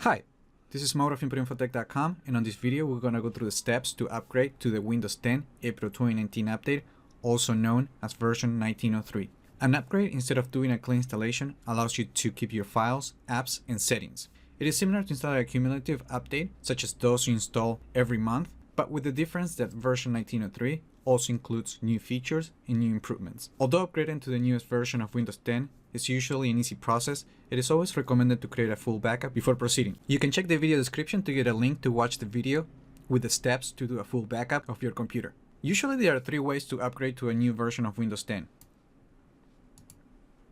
Hi, this is Mauro from Infotech.com, and on this video we're going to go through the steps to upgrade to the Windows 10 April 2019 update, also known as version 1903. An upgrade, instead of doing a clean installation, allows you to keep your files, apps, and settings. It is similar to installing a cumulative update, such as those you install every month, but with the difference that version 1903 also includes new features and new improvements. Although upgrading to the newest version of Windows 10 is usually an easy process, it is always recommended to create a full backup before proceeding. You can check the video description to get a link to watch the video with the steps to do a full backup of your computer. Usually there are 3 ways to upgrade to a new version of Windows 10.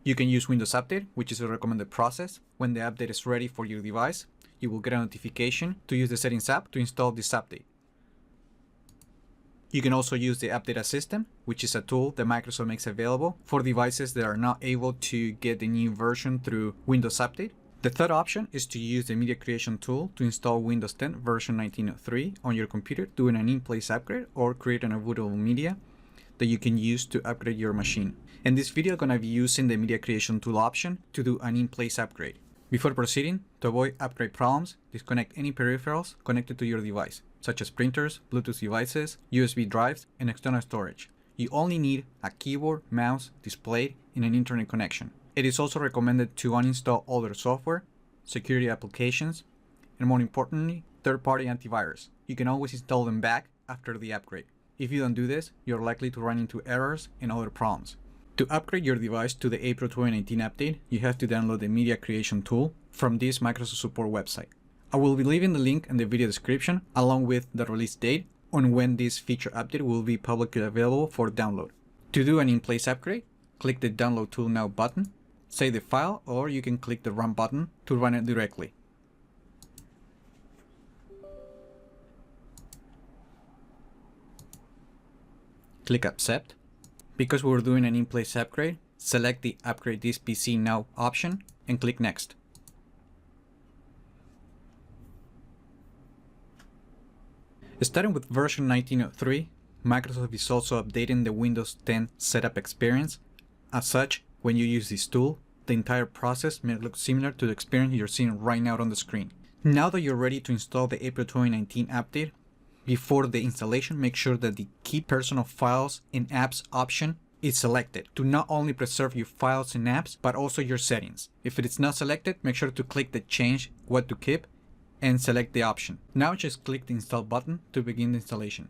You can use Windows Update, which is a recommended process. When the update is ready for your device, you will get a notification to use the Settings app to install this update. You can also use the Update Assistant, which is a tool that Microsoft makes available for devices that are not able to get the new version through Windows Update. The third option is to use the Media Creation tool to install Windows 10 version 1903 on your computer, doing an Inplace upgrade or creating a bootable media that you can use to upgrade your machine. In this video, I'm going to be using the Media Creation tool option to do an Inplace upgrade. Before proceeding, to avoid upgrade problems, disconnect any peripherals connected to your device, such as printers, Bluetooth devices, USB drives, and external storage. You only need a keyboard, mouse, display, and an internet connection. It is also recommended to uninstall older software, security applications, and more importantly, third-party antivirus. You can always install them back after the upgrade. If you don't do this, you're likely to run into errors and other problems. To upgrade your device to the April 2019 update, you have to download the Media Creation tool from this Microsoft support website. I will be leaving the link in the video description along with the release date on when this feature update will be publicly available for download. To do an in-place upgrade, click the Download Tool Now button, save the file, or you can click the Run button to run it directly. Click Accept. Because we're doing an in-place upgrade, select the Upgrade this PC Now option and click Next. Starting with version 1903, Microsoft is also updating the Windows 10 setup experience. As such, when you use this tool, the entire process may look similar to the experience you're seeing right now on the screen. Now that you're ready to install the April 2019 update, before the installation, make sure that the Keep Personal Files and Apps option is selected to not only preserve your files and apps, but also your settings. If it is not selected, make sure to click the Change What to Keep and select the option. Now just click the Install button to begin the installation.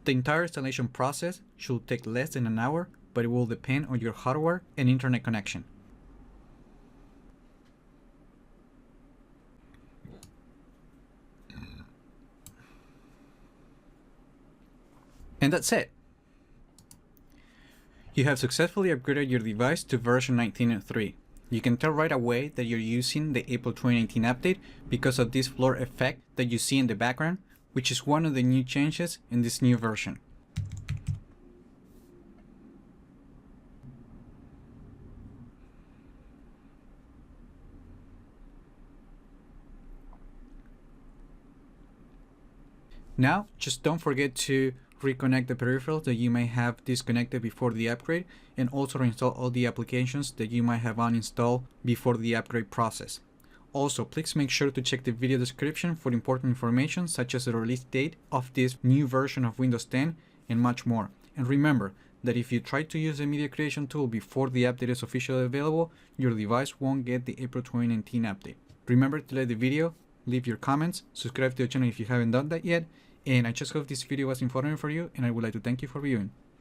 The entire installation process should take less than an hour, but it will depend on your hardware and internet connection. And that's it. You have successfully upgraded your device to version 1903. You can tell right away that you're using the April 2019 update because of this blur effect that you see in the background, which is one of the new changes in this new version. Now, just don't forget to reconnect the peripherals that you may have disconnected before the upgrade, and also reinstall all the applications that you might have uninstalled before the upgrade process. Also, please make sure to check the video description for important information such as the release date of this new version of Windows 10 and much more. And remember that if you try to use the Media Creation tool before the update is officially available, your device won't get the April 2019 update. Remember to like the video, leave your comments, subscribe to the channel if you haven't done that yet, and I just hope this video was informative for you, and I would like to thank you for viewing.